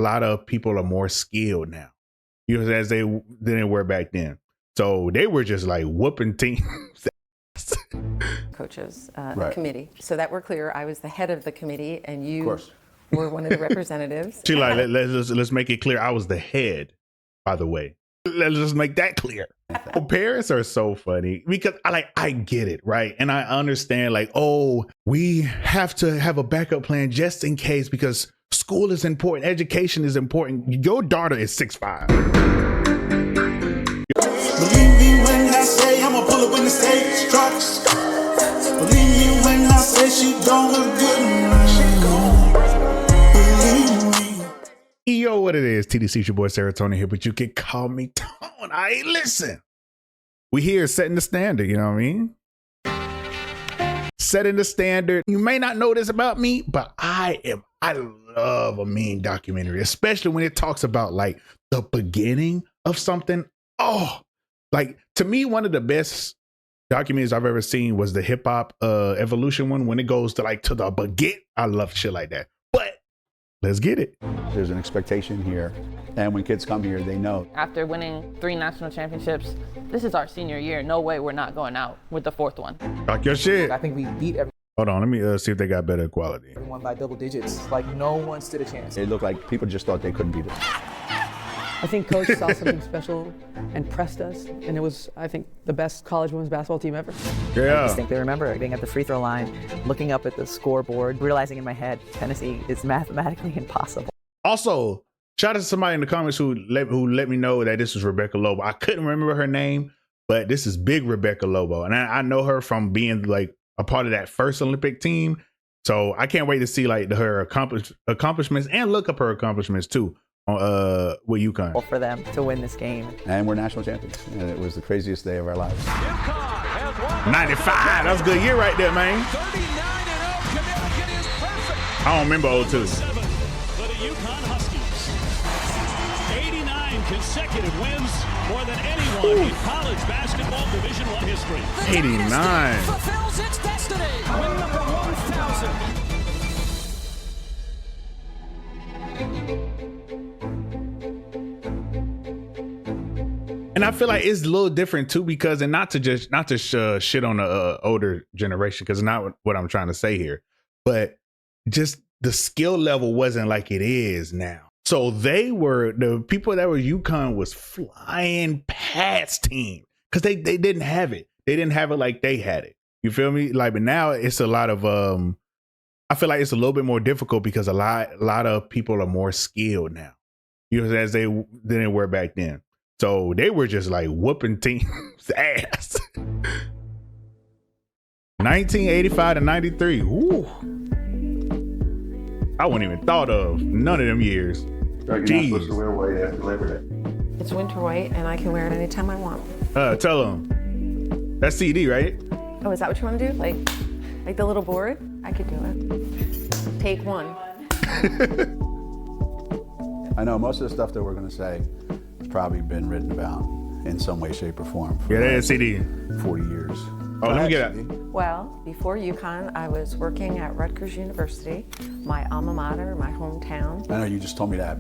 a lot of people are more skilled now, as than they were back then. So they were just like whooping teams. Coaches committee. So that we're clear, I was the head of the committee, and you were one of the representatives. She like, let's make it clear, I was the head, by the way. Let's just make that clear. Well, parents are so funny because I get it, right? And I understand, like, oh, we have to have a backup plan just in case because school is important, education is important. Your daughter is 6'5". Believe me when I say I'ma pull up when the stage drops. Believe me when I say she don't look good. Believe me. Yo, what it is, TDC, your boy Srotonn here, but you can call me Tone. Listen. We here setting the standard, you know what I mean? Setting the standard. You may not know this about me, but I love a mean documentary, especially when it talks about like the beginning of something. Oh, like to me, one of the best documentaries I've ever seen was the hip hop evolution one, when it goes to like to the beginning. I love shit like that. But let's get it. There's an expectation here, and when kids come here, they know. After winning 3 national championships, this is our senior year. No way we're not going out with the 4th one. Talk your shit. I think we beat everyone. Hold on, let me see if they got better quality. Everyone by double digits. Like no one stood a chance. It looked like people just thought they couldn't beat us. I think Coach saw something special and pressed us, and it was, I think, the best college women's basketball team ever. Yeah. I distinctly remember being at the free throw line, looking up at the scoreboard, realizing in my head, Tennessee is mathematically impossible. Also, shout out to somebody in the comments who let me know that this was Rebecca Lobo. I couldn't remember her name, but this is big Rebecca Lobo. And I know her from being like a part of that first Olympic team. So I can't wait to see like her accomplishments and look up her accomplishments too. With UConn. For them to win this game. And we're national champions. And it was the craziest day of our lives. 95. That was a good year right there, man. 39-0. Connecticut is perfect. I don't remember 02. For the UConn Huskies. 89 consecutive wins, more than anyone in college basketball Division I history. 89. Fulfills its destiny. Win number 1,000. And I feel like it's a little different too, because, and not to shit on the older generation, because not what I'm trying to say here, but just the skill level wasn't like it is now. So the people that were UConn was flying past team because they didn't have it. They didn't have it like they had it. You feel me? Like, but now it's a lot of I feel like it's a little bit more difficult because a lot of people are more skilled now, as than they were back then. So they were just like whooping teams' ass. 1985 to 93. Ooh. I wouldn't even thought of none of them years. You're not supposed to wear white after Labor Day. It's winter white, and I can wear it anytime I want. Tell them. That's CD, right? Oh, is that what you want to do? Like the little board? I could do it. Take one. I know most of the stuff that we're going to say has probably been written about in some way, shape, or form. For that is CD. 40 years. Oh, let me get it. Well, before UConn, I was working at Rutgers University, my alma mater, my hometown. I know you just told me that,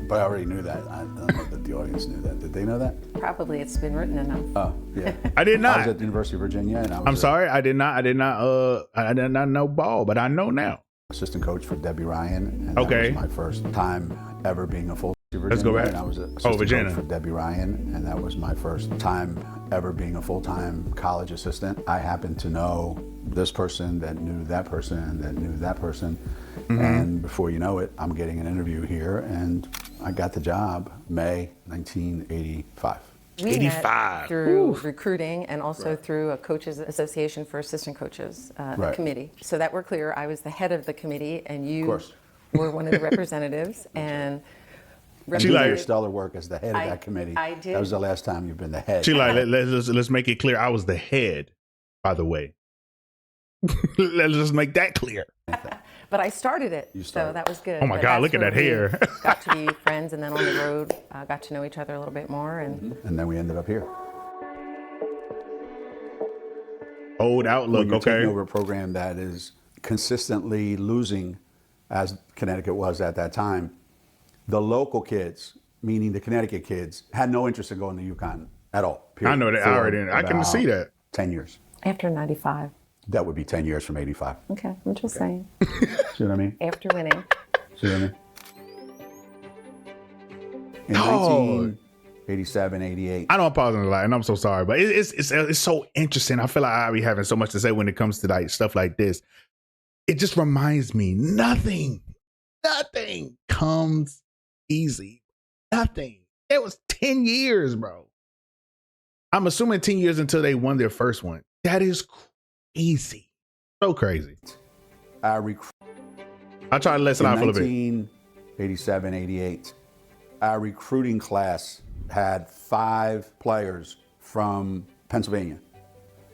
but I already knew that. I don't know that the audience knew that. Did they know that? Probably it's been written enough. Oh, yeah. I did not. I was at the University of Virginia, and I'm sorry, I did not know ball, but I know now. Assistant coach for Debbie Ryan, and okay. that was my first time ever being a full Virginia. Let's go back. And I was assistant coach for Debbie Ryan, and that was my first time ever being a full-time college assistant. I happened to know this person that knew that person that knew that person, and before you know it, I'm getting an interview here, and I got the job May 1985. We 85. met through recruiting and also through a coaches association for assistant coaches committee. So that we're clear, I was the head of the committee, and you were one of the representatives. And you did your stellar work as the head of that committee. I did. That was the last time you've been the head. She let's make it clear, I was the head, by the way. Let's just make that clear. But I started it, so that was good. Oh my God, look at that hair. Got to be friends, and then on the road, got to know each other a little bit more. And then we ended up here. Old Outlook, when you're taking over a program that is consistently losing, as Connecticut was at that time, The local kids, meaning the Connecticut kids, had no interest in going to UConn at all. Period. I know that. I already. I can see that. 10 years. After 95. That would be 10 years from 85. Okay, I'm just saying. See what I mean? After winning. See what I mean? In 1987, 88. I don't pause on the line, and I'm so sorry, but it's so interesting. I feel like I be having so much to say when it comes to like stuff like this. It just reminds me, nothing comes easy. Nothing. It was 10 years, bro. I'm assuming 10 years until they won their first one. That is crazy. So crazy. I try to lessen off a little bit. 1987, 88. Our recruiting class had 5 players from Pennsylvania.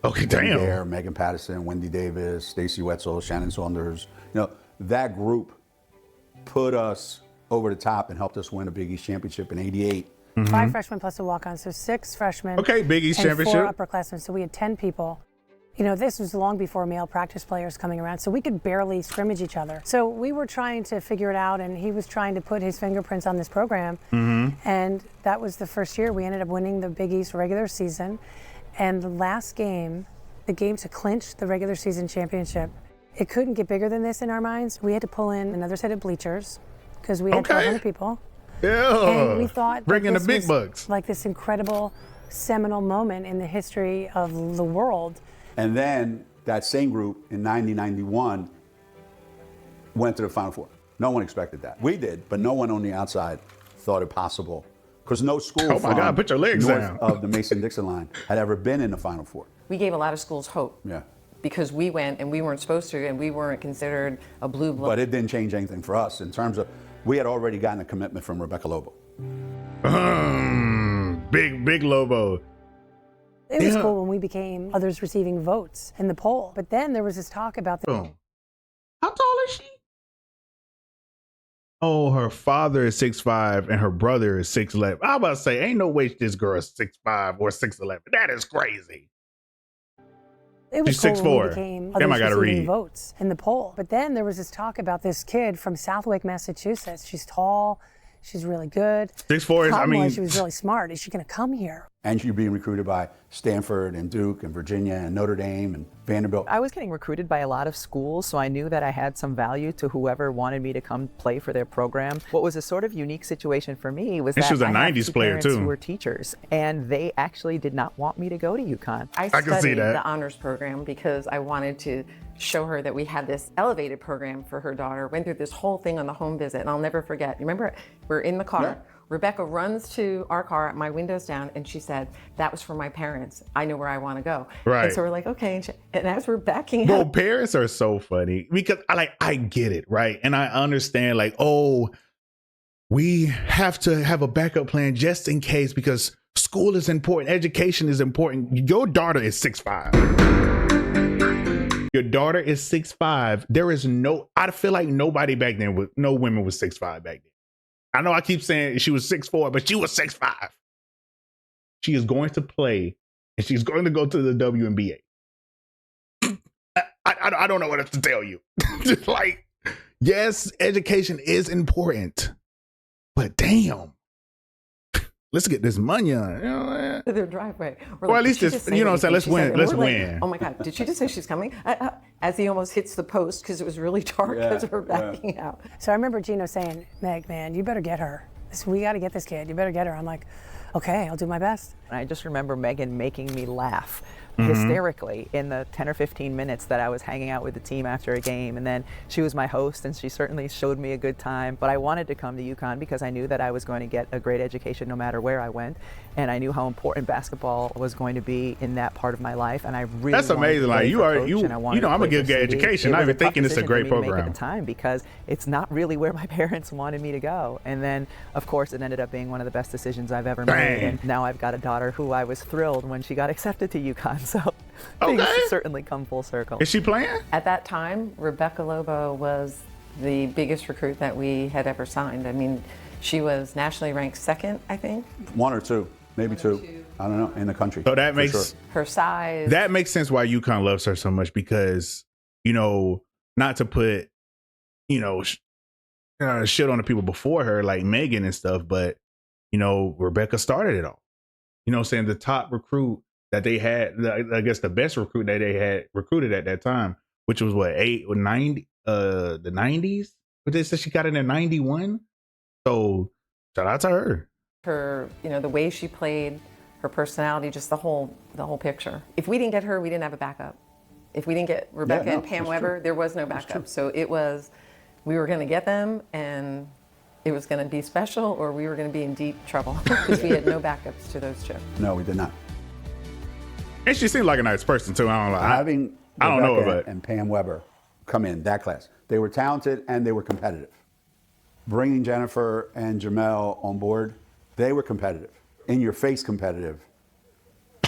Okay, Wendy damn. Bear, Megan Patterson, Wendy Davis, Stacey Wetzel, Shannon Saunders. You know, that group put us over the top and helped us win a Big East championship in 88. 5 freshmen plus a walk-on, so 6 freshmen. Okay, Big East and championship. 4 upperclassmen, so we had 10 people. You know, this was long before male practice players coming around, so we could barely scrimmage each other. So we were trying to figure it out, and he was trying to put his fingerprints on this program. And that was the first year. We ended up winning the Big East regular season. And the last game, the game to clinch the regular season championship, it couldn't get bigger than this in our minds. We had to pull in another set of bleachers because we had 1,200 people. Yeah. And we thought bringing the this big was bucks. like this incredible seminal moment in the history of the world. And then that same group in 90-91 went to the Final Four. No one expected that. We did, but no one on the outside thought it possible. Because no school Oh my God, put your legs north down. of the Mason-Dixon line had ever been in the Final Four. We gave a lot of schools hope. Yeah. Because we went and we weren't supposed to, and we weren't considered a blue blood. But it didn't change anything for us in terms of, we had already gotten a commitment from Rebecca Lobo. Big Lobo. It was cool when we became others receiving votes in the poll. But then there was this talk about the Boom. How tall is she? Oh, her father is 6'5" and her brother is 6'11". I was about to say, ain't no way this girl is 6'5" or 6'11". That is crazy. It was She's cool 6'4". when we became Damn, I others gotta receiving read. votes in the poll. But then there was this talk about this kid from Southwick, Massachusetts. She's tall, she's really good. 6'4" is, I Problem mean, was she was really smart. Is she going to come here? And she's being recruited by Stanford and Duke and Virginia and Notre Dame and Vanderbilt. I was getting recruited by a lot of schools, so I knew that I had some value to whoever wanted me to come play for their program. What was a sort of unique situation for me was And that she was a I have 90s two player, parents too. who were teachers, and they actually did not want me to go to UConn. I can see studied that. the honors program because I wanted to show her that we had this elevated program for her daughter. Went through this whole thing on the home visit, and I'll never forget. You remember, we're in the car. Yeah. Rebecca runs to our car, my window's down, and she said, "That was for my parents. I know where I want to go." Right. And so we're like, okay. And as we're backing Well, up, parents are so funny because I get it, right? And I understand, like, oh, we have to have a backup plan just in case because school is important, education is important. Your daughter is 6'5". Your daughter is 6'5". There is I feel like nobody back then, no women was 6'5" back then. I know I keep saying she was 6'4", but she was 6'5". She is going to play and she's going to go to the WNBA. I don't know what else to tell you. Just like, yes, education is important, but damn, let's get this money on. You know, to their driveway. We're Or like, at least "Did she this- just say you know what I'm anything?" saying, let's She said- win, and let's we're like, win. Oh my God, did she just say she's coming? As he almost hits the post because it was really dark as we're backing out. So I remember Gino saying, "Meg, man, you better get her. We got to get this kid. You better get her." I'm like, okay, I'll do my best. And I just remember Megan making me laugh hysterically in the 10 or 15 minutes that I was hanging out with the team after a game. And then she was my host, and she certainly showed me a good time. But I wanted to come to UConn because I knew that I was going to get a great education no matter where I went. And I knew how important basketball was going to be in that part of my life. And I really That's wanted amazing. to Like, play you for are- Coach, you- and I wanted you know, to I'm play gonna for get good CD. education, It not was even a tough thinking it's a decision great for me to make at program. the time because it's not really where my parents wanted me to go. And then, of course, it ended up being one of the best decisions I've ever made. Dang. And now I've got a daughter who I was thrilled when she got accepted to UConn. So things Okay. certainly come full circle. Is she playing? At that time, Rebecca Lobo was the biggest recruit that we had ever signed. I mean, she was nationally ranked second, I think. 1 or 2, maybe 2. I don't know, in the country. So that for makes sure. Her size. that makes sense why UConn loves her so much because, you know, not to put, you know, shit on the people before her, like Megan and stuff, but you know, Rebecca started it all. You know what I'm saying? The top recruit that they had, I guess the best recruit that they had recruited at that time, which was what, 90, the 90s? But they said she got in there 91. So shout out to her. Her, you know, the way she played, her personality, just the whole picture. If we didn't get her, we didn't have a backup. If we didn't get Rebecca and Pam Weber, there was no backup. So it was, we were going to get them, and it was going to be special, or we were going to be in deep trouble because we had no backups to those two. No, we did not. And she seemed like a nice person too. I don't know. Having I don't know, Rebecca but and Pam Weber come in that class, they were talented and they were competitive. Bringing Jennifer and Jamel on board, they were competitive, in your face competitive,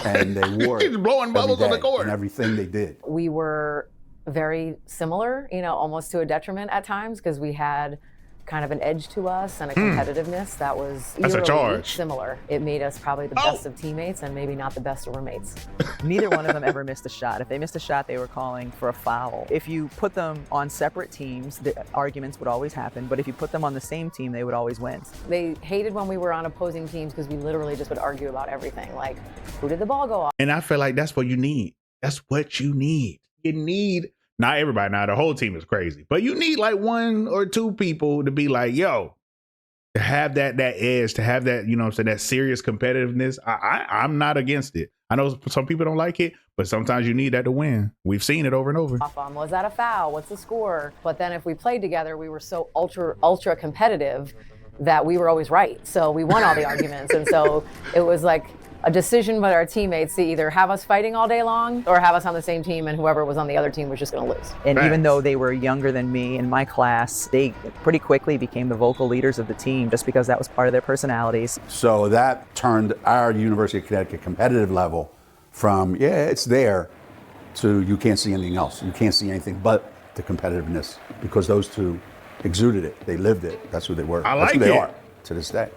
and they wore it blowing bubbles on the court and everything they did. We were very similar, you know, almost to a detriment at times because we had kind of an edge to us and a competitiveness that was That's a charge. similar. It made us probably the best of teammates and maybe not the best of roommates. Neither one of them ever missed a shot. If they missed a shot, they were calling for a foul. If you put them on separate teams, the arguments would always happen. But if you put them on the same team, they would always win. They hated when we were on opposing teams because we literally just would argue about everything. Like, who did the ball go off? And I feel like that's what you need. That's what you need. You need, not everybody, now the whole team is crazy, but you need like one or two people to be like, yo, to have that edge, to have that, you know what I'm saying, that serious competitiveness. I'm not against it. I know some people don't like it, but sometimes you need that to win. We've seen it over and over. Was that a foul? What's the score? But then if we played together, we were so ultra competitive that we were always right. So we won all the arguments. And so it was like a decision by our teammates to either have us fighting all day long or have us on the same team, and whoever was on the other team was just going to lose. And even though they were younger than me in my class, they pretty quickly became the vocal leaders of the team just because that was part of their personalities. So that turned our University of Connecticut competitive level from, yeah, it's there, to you can't see anything else. You can't see anything but the competitiveness, because those two exuded it. They lived it. That's who they were. I That's like who they it. are to this day.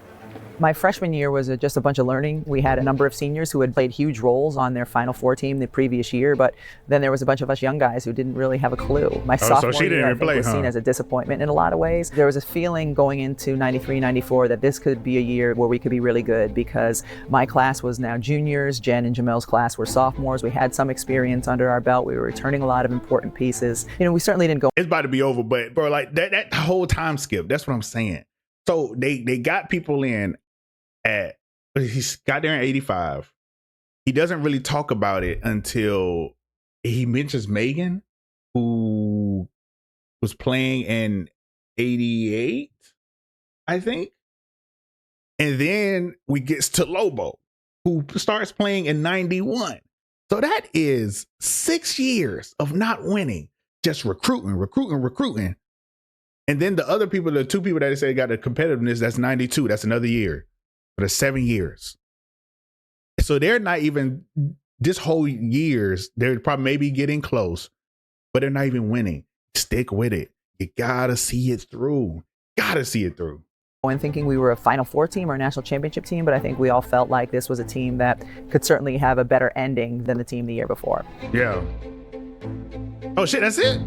My freshman year was just a bunch of learning. We had a number of seniors who had played huge roles on their Final Four team the previous year, but then there was a bunch of us young guys who didn't really have a clue. My sophomore year, I think, was seen as a disappointment in a lot of ways. There was a feeling going into 93, 94 that this could be a year where we could be really good, because my class was now juniors, Jen and Jamel's class were sophomores. We had some experience under our belt. We were returning a lot of important pieces. You know, we certainly didn't go. It's about to be over, but bro, like that whole time skip, that's what I'm saying. So they got people in he got there in 85. He doesn't really talk about it until he mentions Megan, who was playing in 88, I think. And then we gets to Lobo, who starts playing in 91. So that is 6 years of not winning, just recruiting. And then the other people, the two people that they say got the competitiveness, that's 92. That's another year. For the 7 years. So they're not even, this whole years, they're probably maybe getting close, but they're not even winning. Stick with it. You gotta see it through. And thinking we were a Final Four team or a national championship team, but I think we all felt like this was a team that could certainly have a better ending than the team the year before. Yeah. Oh shit, that's it?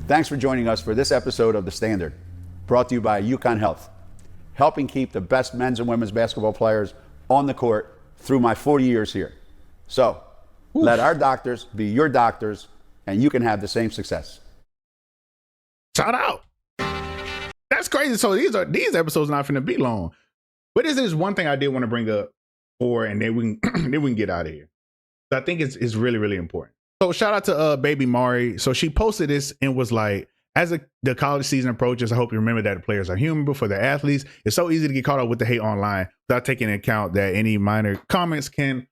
Thanks for joining us for this episode of The Standard, brought to you by UConn Health, helping keep the best men's and women's basketball players on the court through my 40 years here. So let our doctors be your doctors, and you can have the same success. Shout out. That's crazy. So these episodes not finna be long. But this is one thing I did want to bring up and then we can get out of here. So I think it's really, really important. So shout out to baby Mari. So she posted this and was like, as the college season approaches, I hope you remember that the players are human. But for the athletes, it's so easy to get caught up with the hate online without taking into account that any minor comments can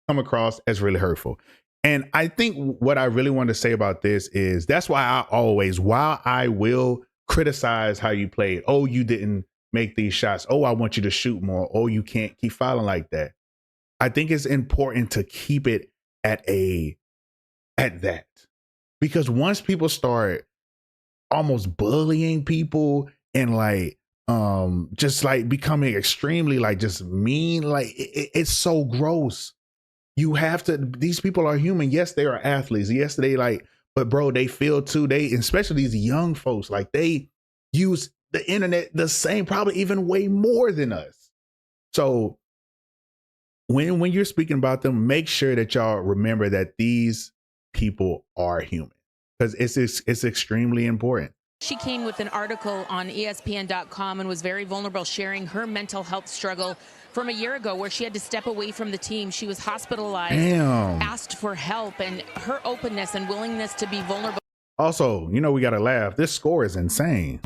come across as really hurtful. And I think what I really want to say about this is that's why while I will criticize how you played, oh, you didn't make these shots, oh, I want you to shoot more, oh, you can't keep fouling like that. I think it's important to keep it at that. Because once people start almost bullying people and like just like becoming extremely like just mean, like it's so gross. You have to, these people are human. Yes, they are athletes. Yes, they like, But bro, they feel too, especially these young folks, like they use the internet the same, probably even way more than us. So when you're speaking about them, make sure that y'all remember that these people are human, because it's extremely important. She came with an article on ESPN.com and was very vulnerable, sharing her mental health struggle from a year ago where she had to step away from the team. She was hospitalized, asked for help, and her openness and willingness to be vulnerable. Also, we got to laugh. This score is insane.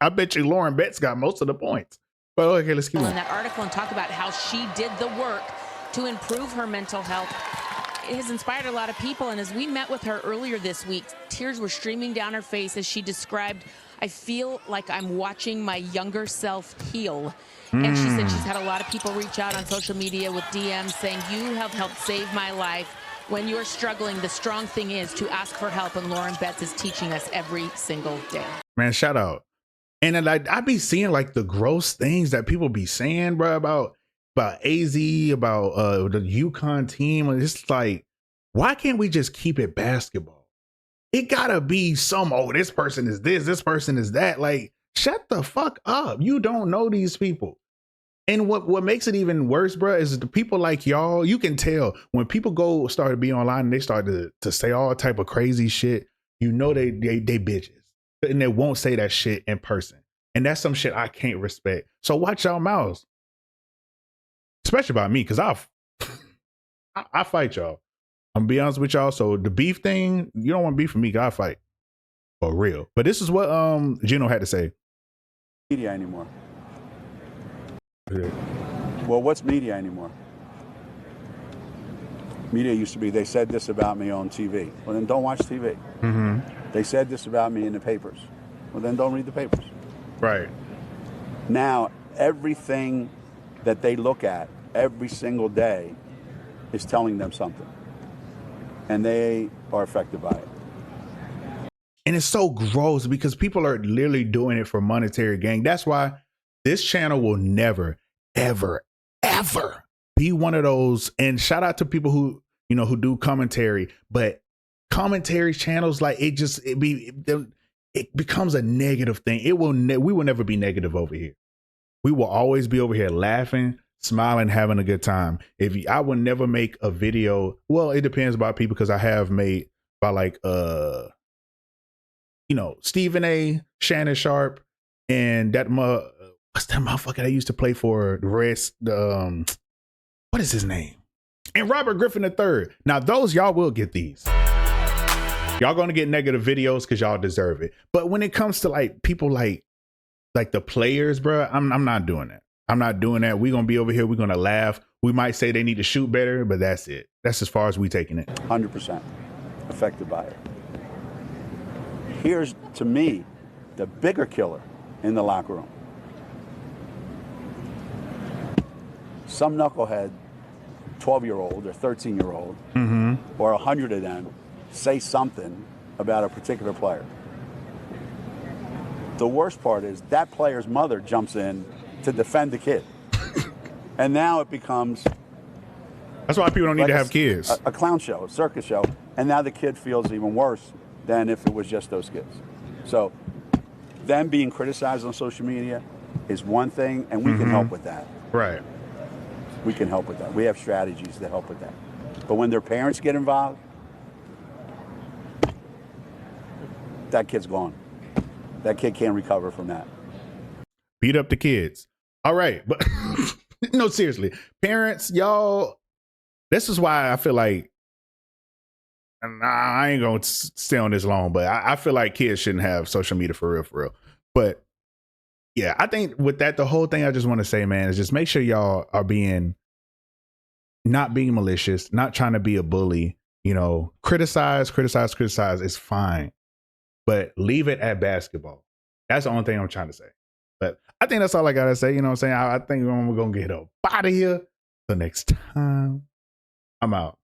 I bet you Lauren Betts got most of the points. But okay, let's keep going. In that article, and talk about how she did the work to improve her mental health. It has inspired a lot of people, and as we met with her earlier this week, tears were streaming down her face as she described, "I feel like I'm watching my younger self heal." And she said she's had a lot of people reach out on social media with DMs saying, "You have helped save my life. When you're struggling, the strong thing is to ask for help," and Lauren Betts is teaching us every single day. Man, shout out. And then, like, I be seeing like the gross things that people be saying, bro, about AZ, about the UConn team. And it's like, why can't we just keep it basketball? It gotta be this person is this person is that. Like, shut the fuck up. You don't know these people. And what makes it even worse, bro, is the people like y'all. You can tell when people start to be online and they start to say all type of crazy shit. They bitches. And they won't say that shit in person. And that's some shit I can't respect. So watch y'all mouths. Especially about me, because I fight y'all. I'm gonna be honest with y'all. So the beef thing, you don't want beef from me, because I fight. For real. But this is what Gino had to say. Media anymore. Yeah. Well, what's media anymore? Media used to be, they said this about me on TV. Well, then don't watch TV. Mm-hmm. They said this about me in the papers. Well, then don't read the papers. Right. Now, everything that they look at every single day is telling them something. And they are affected by it. And it's so gross because people are literally doing it for monetary gain. That's why this channel will never, ever, ever be one of those. And shout out to people who do commentary, but commentary channels, like it becomes a negative thing. We will never be negative over here. We will always be over here laughing, smiling, having a good time. I would never make a video. Well, it depends about people, because I have made by like Stephen A, Shannon Sharp, and that what's that motherfucker that used to play for the rest? What is his name? And Robert Griffin III. Now those, y'all will get these. Y'all gonna get negative videos because y'all deserve it. But when it comes to like people like the players, bro, I'm not doing that. I'm not doing that. We're gonna be over here. We're gonna laugh. We might say they need to shoot better, but that's it. That's as far as we taking it. 100% affected by it. Here's, to me, the bigger killer in the locker room. Some knucklehead, 12-year-old or 13-year-old, or 100 of them, say something about a particular player. The worst part is that player's mother jumps in to defend the kid. And now it becomes... That's why people don't need to have kids. A clown show, a circus show. And now the kid feels even worse than if it was just those kids. So them being criticized on social media is one thing, and we can help with that. Right. We can help with that. We have strategies to help with that. But when their parents get involved, that kid's gone. That kid can't recover from that. Beat up the kids. All right. But no, seriously. Parents, y'all, this is why I feel like, and I ain't going to stay on this long, but I feel like kids shouldn't have social media for real. But yeah, I think with that, the whole thing I just want to say, man, is just make sure y'all are not being malicious, not trying to be a bully, criticize is fine, but leave it at basketball. That's the only thing I'm trying to say. But I think that's all I got to say. You know what I'm saying? I think we're going to get up out of here. Till next time, I'm out.